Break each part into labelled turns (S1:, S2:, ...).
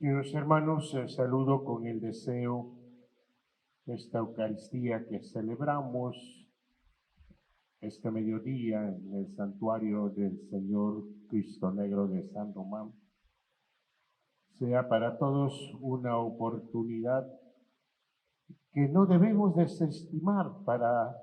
S1: Queridos hermanos, saludo con el deseo de esta Eucaristía que celebramos este mediodía en el santuario del Señor Cristo Negro de San Román. Sea para todos una oportunidad que no debemos desestimar para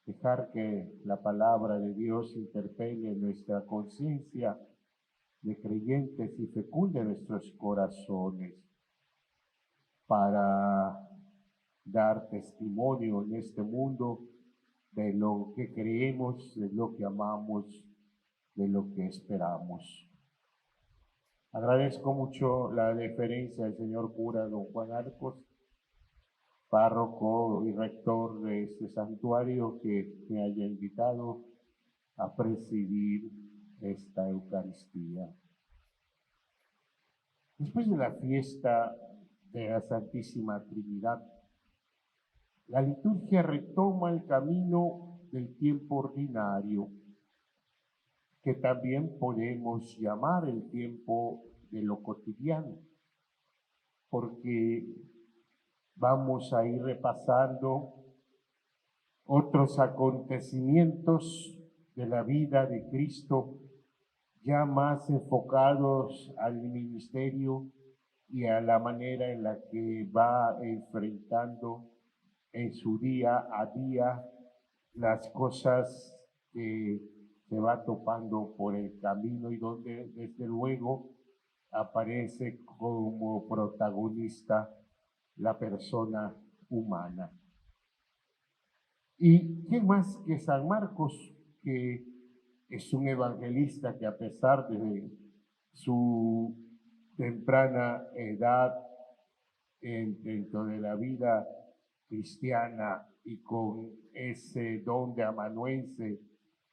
S1: dejar que la palabra de Dios interpele nuestra conciencia de creyentes y fecunde nuestros corazones para dar testimonio en este mundo de lo que creemos, de lo que amamos, de lo que esperamos. Agradezco mucho la deferencia del señor cura don Juan Arcos, párroco y rector de este santuario, que me haya invitado a presidir esta Eucaristía. Después de la fiesta de la Santísima Trinidad, la liturgia retoma el camino del tiempo ordinario, que también podemos llamar el tiempo de lo cotidiano, porque vamos a ir repasando otros acontecimientos de la vida de Cristo, ya más enfocados al ministerio y a la manera en la que va enfrentando en su día a día las cosas que se va topando por el camino y donde desde luego aparece como protagonista la persona humana. ¿Y quién más que San Marcos, que es un evangelista que a pesar de su temprana edad dentro de la vida cristiana y con ese don de amanuense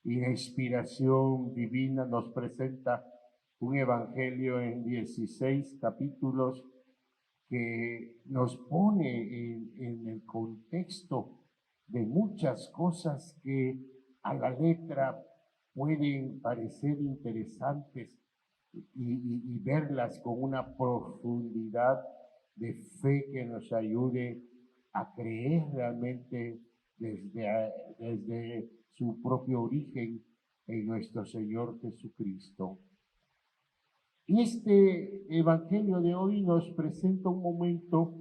S1: y de inspiración divina, nos presenta un evangelio en 16 capítulos que nos pone en el contexto de muchas cosas que a la letra pueden parecer interesantes y verlas con una profundidad de fe que nos ayude a creer realmente desde su propio origen en nuestro Señor Jesucristo. Y este evangelio de hoy nos presenta un momento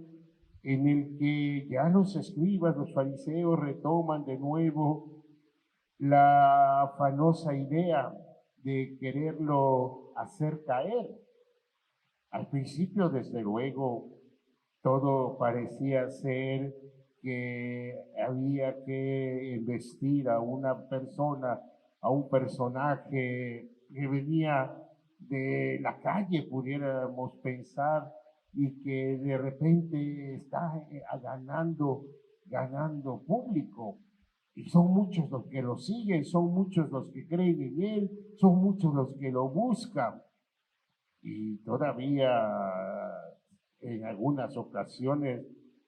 S1: en el que ya los escribas, los fariseos, retoman de nuevo la afanosa idea de quererlo hacer caer. Al principio, desde luego, todo parecía ser que había que investir a una persona, a un personaje que venía de la calle, pudiéramos pensar, y que de repente está ganando público. Y son muchos los que lo siguen, son muchos los que creen en él, son muchos los que lo buscan. Y todavía en algunas ocasiones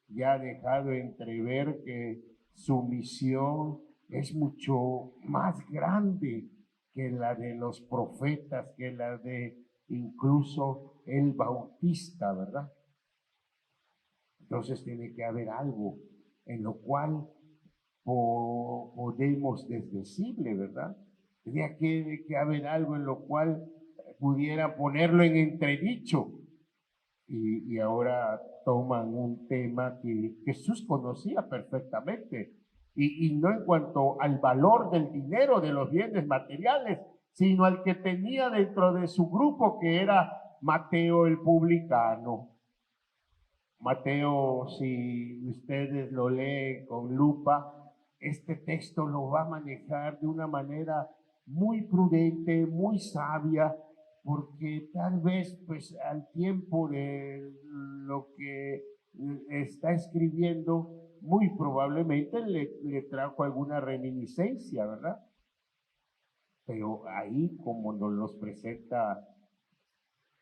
S1: ya ha dejado entrever que su misión es mucho más grande que la de los profetas, que la de incluso el Bautista, ¿verdad? Entonces tiene que haber algo en lo cual podemos desdecirle, ¿verdad? Tenía que haber algo en lo cual pudiera ponerlo en entredicho. Y ahora toman un tema que Jesús conocía perfectamente, y no en cuanto al valor del dinero, de los bienes materiales, sino al que tenía dentro de su grupo, que era Mateo el publicano. Mateo, si ustedes lo leen con lupa, este texto lo va a manejar de una manera muy prudente, muy sabia, porque tal vez pues al tiempo de lo que está escribiendo, muy probablemente le trajo alguna reminiscencia, ¿verdad? Pero ahí, como nos los presenta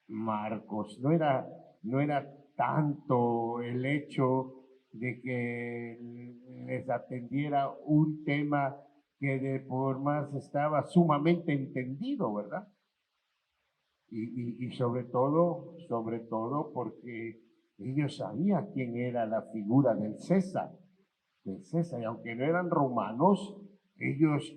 S1: Marcos, no era tanto el hecho de que les atendiera un tema que de por más estaba sumamente entendido, ¿verdad? y sobre todo porque ellos sabían quién era la figura del César, y aunque no eran romanos, ellos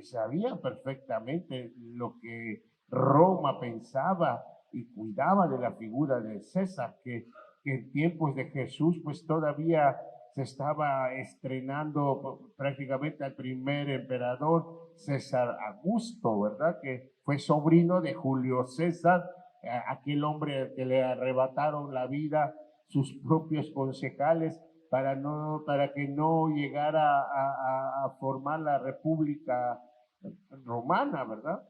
S1: sabían perfectamente lo que Roma pensaba y cuidaba de la figura del César, que en tiempos de Jesús pues todavía se estaba estrenando prácticamente al primer emperador César Augusto, ¿verdad? Que fue sobrino de Julio César, aquel hombre que le arrebataron la vida sus propios concejales para que no llegara a formar la República Romana, ¿verdad?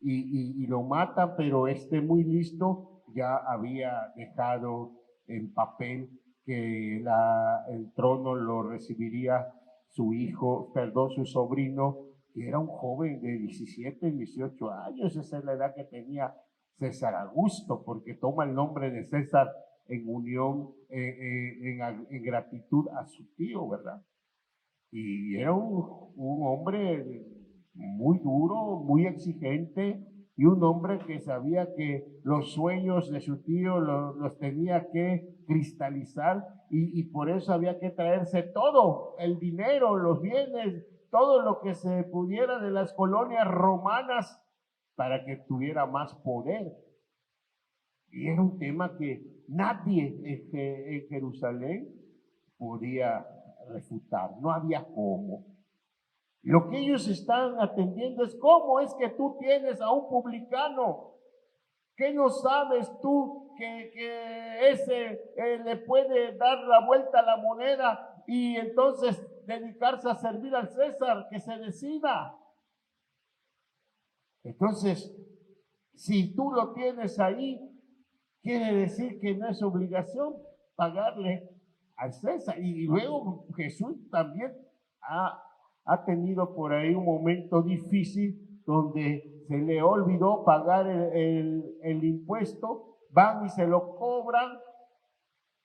S1: Y lo matan, pero este muy listo ya había dejado en papel que el trono lo recibiría su hijo, perdón, su sobrino, que era un joven de 17, 18 años, esa es la edad que tenía César Augusto, porque toma el nombre de César en unión, en gratitud a su tío, ¿verdad? Y era un hombre muy duro, muy exigente, y un hombre que sabía que los sueños de su tío los tenía que cristalizar, y por eso había que traerse todo, el dinero, los bienes, todo lo que se pudiera de las colonias romanas para que tuviera más poder. Y era un tema que nadie en Jerusalén podía refutar, no había cómo. Lo que ellos están atendiendo es cómo es que tú tienes a un publicano. ¿Qué no sabes tú que ese le puede dar la vuelta a la moneda y entonces dedicarse a servir al César? Que se decida. Entonces, si tú lo tienes ahí, quiere decir que no es obligación pagarle al César. Y luego Jesús también ha tenido por ahí un momento difícil donde se le olvidó pagar el impuesto, van y se lo cobran,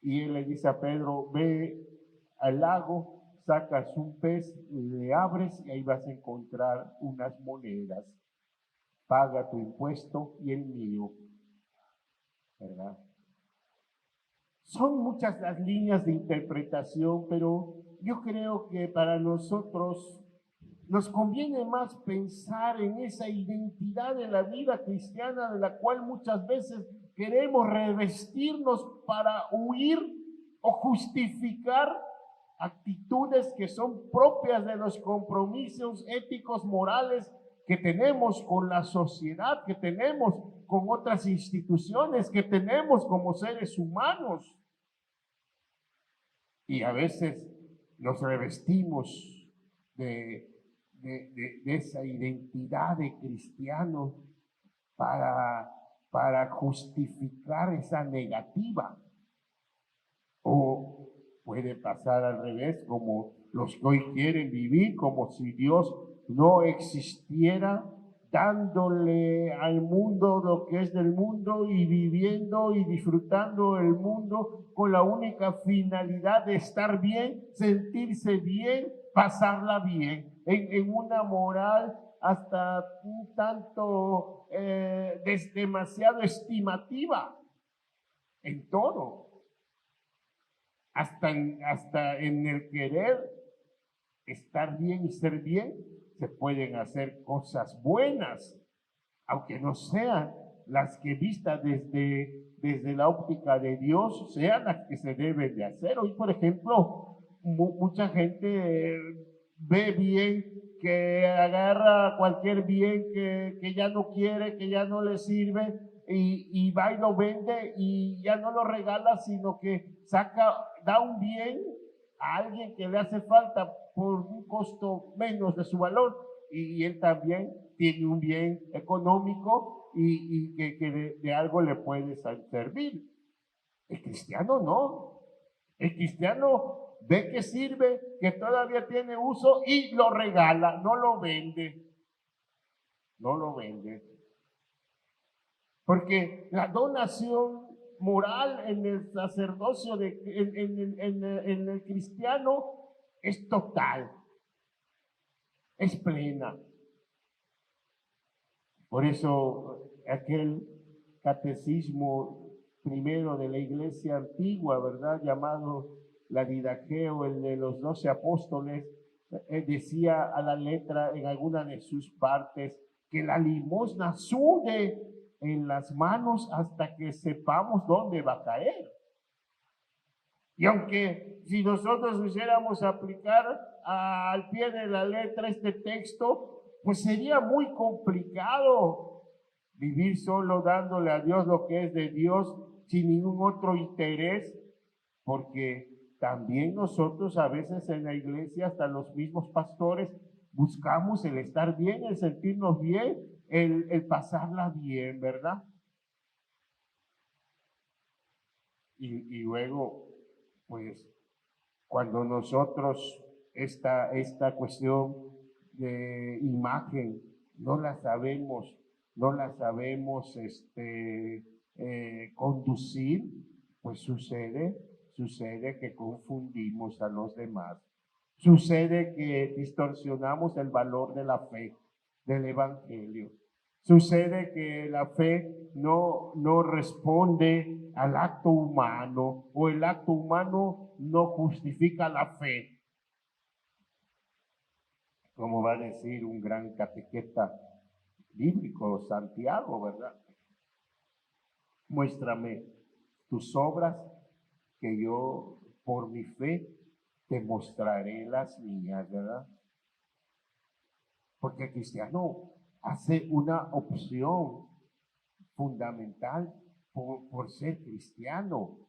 S1: y él le dice a Pedro, ve al lago, sacas un pez, le abres y ahí vas a encontrar unas monedas, paga tu impuesto y el mío, ¿verdad? Son muchas las líneas de interpretación, pero yo creo que para nosotros nos conviene más pensar en esa identidad de la vida cristiana de la cual muchas veces queremos revestirnos para huir o justificar actitudes que son propias de los compromisos éticos, morales que tenemos con la sociedad, que tenemos con otras instituciones, que tenemos como seres humanos. Y a veces nos revestimos de esa identidad de cristiano para justificar esa negativa. O puede pasar al revés, como los que hoy quieren vivir como si Dios no existiera, dándole al mundo lo que es del mundo y viviendo y disfrutando el mundo con la única finalidad de estar bien, sentirse bien, pasarla bien, en una moral hasta un tanto demasiado estimativa en todo. Hasta en el querer estar bien y ser bien, se pueden hacer cosas buenas, aunque no sean las que vistas desde la óptica de Dios, sean las que se deben de hacer. Hoy, por ejemplo, mucha gente ve bien, que agarra cualquier bien que ya no quiere, que ya no le sirve, y va y lo vende y ya no lo regala, sino que da un bien a alguien que le hace falta por un costo menos de su valor, y él también tiene un bien económico y que de algo le puede servir. El cristiano no. El cristiano ve que sirve, que todavía tiene uso y lo regala, no lo vende. No lo vende. Porque la donación moral en el sacerdocio, en el cristiano, es total, es plena. Por eso aquel catecismo primero de la iglesia antigua, ¿verdad? Llamado la Didaqueo, el de los 12 apóstoles, decía a la letra en alguna de sus partes que la limosna sude en las manos hasta que sepamos dónde va a caer. Y aunque si nosotros quisiéramos aplicar al pie de la letra este texto, pues sería muy complicado vivir solo dándole a Dios lo que es de Dios sin ningún otro interés, porque también nosotros a veces en la iglesia, hasta los mismos pastores, buscamos el estar bien, el sentirnos bien, el pasarla bien, ¿verdad? Y luego, pues, cuando nosotros esta cuestión de imagen no la sabemos conducir, pues sucede que confundimos a los demás. Sucede que distorsionamos el valor de la fe, del evangelio. Sucede que la fe no responde al acto humano, o el acto humano no justifica la fe. Como va a decir un gran catequeta bíblico, Santiago, ¿verdad? Muéstrame tus obras, que yo por mi fe te mostraré las mías, ¿verdad? Porque el cristiano hace una opción fundamental por ser cristiano,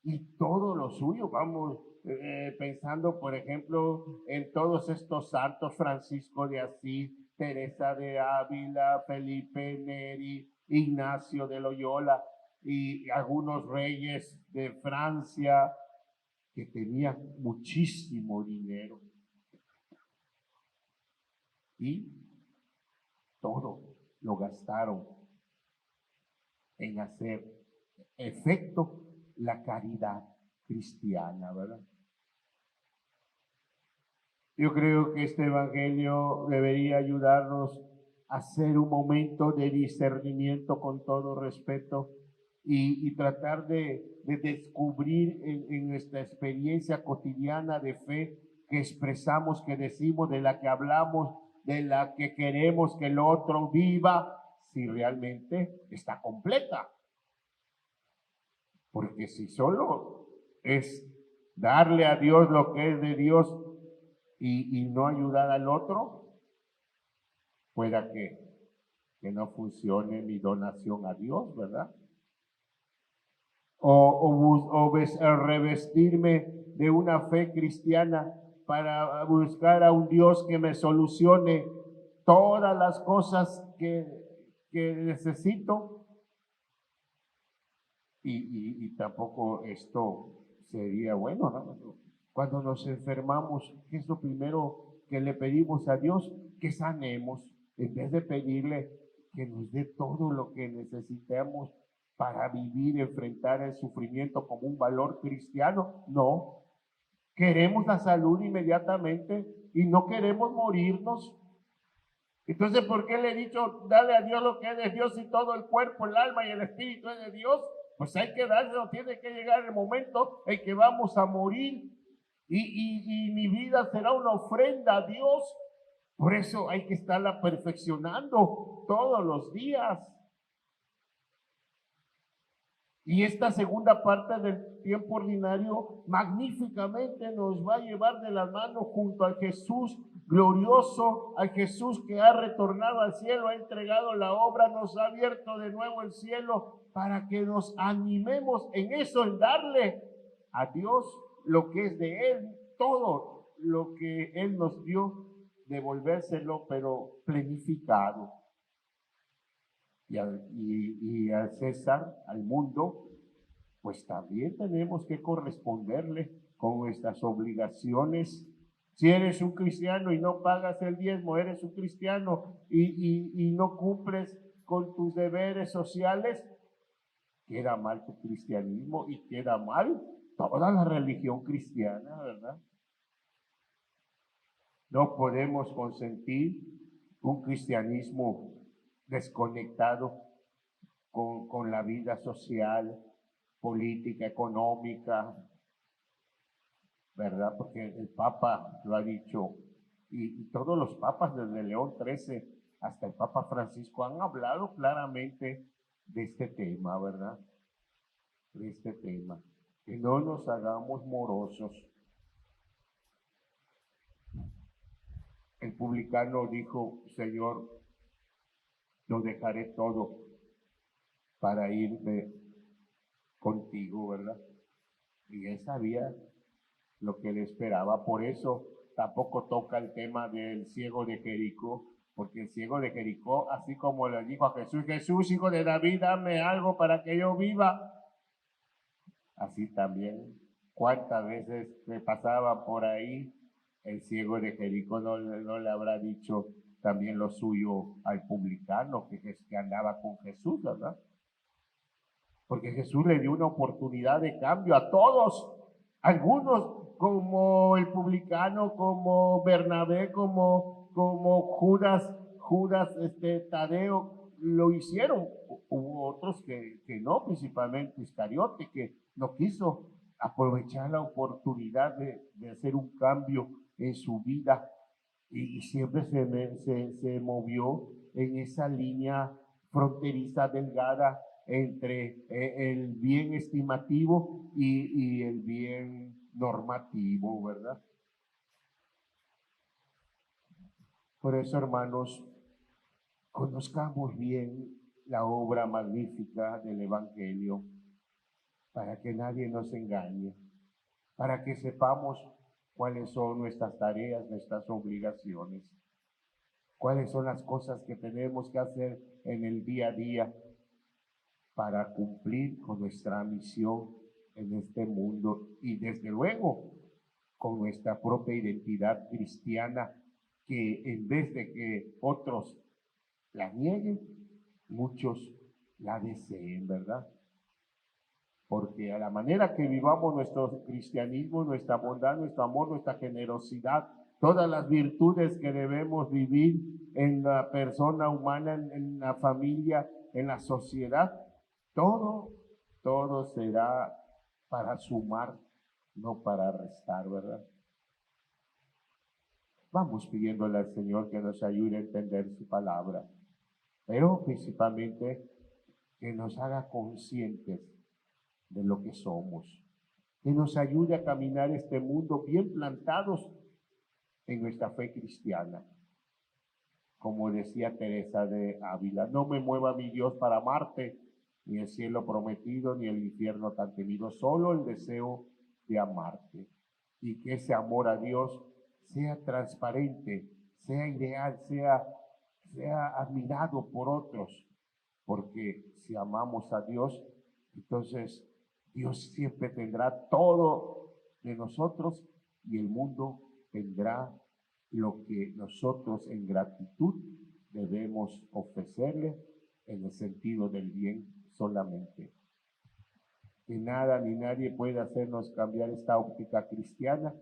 S1: y todo lo suyo. Vamos pensando, por ejemplo, en todos estos santos: Francisco de Asís, Teresa de Ávila, Felipe Neri, Ignacio de Loyola y algunos reyes de Francia que tenían muchísimo dinero y todo lo gastaron en hacer efecto la caridad cristiana, ¿verdad? Yo creo que este evangelio debería ayudarnos a hacer un momento de discernimiento, con todo respeto, y tratar de descubrir en nuestra experiencia cotidiana de fe que expresamos, que decimos, de la que hablamos, de la que queremos que el otro viva, si realmente está completa. Porque si solo es darle a Dios lo que es de Dios y no ayudar al otro, pueda que no funcione mi donación a Dios, ¿verdad? O revestirme de una fe cristiana para buscar a un Dios que me solucione todas las cosas que necesito, y tampoco esto sería bueno, ¿no? Cuando nos enfermamos, ¿qué es lo primero que le pedimos a Dios? Que sanemos, en vez de pedirle que nos dé todo lo que necesitamos para vivir, enfrentar el sufrimiento como un valor cristiano. No, queremos la salud inmediatamente y no queremos morirnos. Entonces, ¿por qué le he dicho, dale a Dios lo que es de Dios, y todo el cuerpo, el alma y el espíritu es de Dios? Pues hay que dárselo, tiene que llegar el momento en que vamos a morir, y mi vida será una ofrenda a Dios. Por eso hay que estarla perfeccionando todos los días. Y esta segunda parte del tiempo ordinario magníficamente nos va a llevar de la mano junto al Jesús glorioso, al Jesús que ha retornado al cielo, ha entregado la obra, nos ha abierto de nuevo el cielo, para que nos animemos en eso, en darle a Dios lo que es de Él, todo lo que Él nos dio, devolvérselo, pero planificado. Y al César, al mundo, pues también tenemos que corresponderle con nuestras obligaciones. Si eres un cristiano y no pagas el diezmo, eres un cristiano y no cumples con tus deberes sociales, queda mal tu cristianismo y queda mal toda la religión cristiana, ¿verdad? No podemos consentir un cristianismo desconectado con la vida social, política, económica, ¿verdad? Porque el Papa lo ha dicho, y todos los papas desde León XIII hasta el Papa Francisco han hablado claramente de este tema, ¿verdad? De este tema. Que no nos hagamos morosos. El publicano dijo, Señor, lo dejaré todo para irme contigo, ¿verdad? Y él sabía lo que le esperaba. Por eso tampoco toca el tema del ciego de Jericó, porque el ciego de Jericó, así como le dijo a Jesús, Jesús, hijo de David, dame algo para que yo viva. Así también, cuántas veces me pasaba por ahí, el ciego de Jericó no le habrá dicho también lo suyo al publicano que andaba con Jesús, ¿verdad? Porque Jesús le dio una oportunidad de cambio a todos. Algunos, como el publicano, como Bernabé, como Judas, Tadeo, lo hicieron. Hubo otros que no, principalmente Iscariote, que no quiso aprovechar la oportunidad de hacer un cambio en su vida y siempre se movió en esa línea fronteriza delgada entre el bien estimativo y el bien normativo, ¿verdad? Por eso, hermanos, conozcamos bien la obra magnífica del Evangelio para que nadie nos engañe, para que sepamos cuáles son nuestras tareas, nuestras obligaciones, cuáles son las cosas que tenemos que hacer en el día a día para cumplir con nuestra misión en este mundo y desde luego con nuestra propia identidad cristiana, que en vez de que otros la nieguen, muchos la deseen, ¿verdad? Porque a la manera que vivamos nuestro cristianismo, nuestra bondad, nuestro amor, nuestra generosidad, todas las virtudes que debemos vivir en la persona humana, en la familia, en la sociedad, todo será para sumar, no para restar, ¿verdad? Vamos pidiéndole al Señor que nos ayude a entender su palabra, pero principalmente que nos haga conscientes de lo que somos, que nos ayude a caminar este mundo bien plantados en nuestra fe cristiana. Como decía Teresa de Ávila, no me mueva mi Dios para amarte, ni el cielo prometido, ni el infierno tan temido, solo el deseo de amarte. Y que ese amor a Dios sea transparente, sea ideal, sea admirado por otros, porque si amamos a Dios, entonces Dios siempre tendrá todo de nosotros y el mundo tendrá lo que nosotros en gratitud debemos ofrecerle en el sentido del bien solamente. Que nada ni nadie puede hacernos cambiar esta óptica cristiana,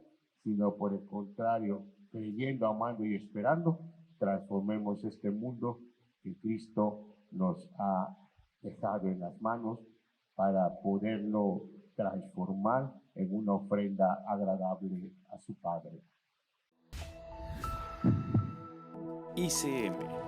S1: sino por el contrario, creyendo, amando y esperando, transformemos este mundo que Cristo nos ha dejado en las manos para poderlo transformar en una ofrenda agradable a su Padre.
S2: ICM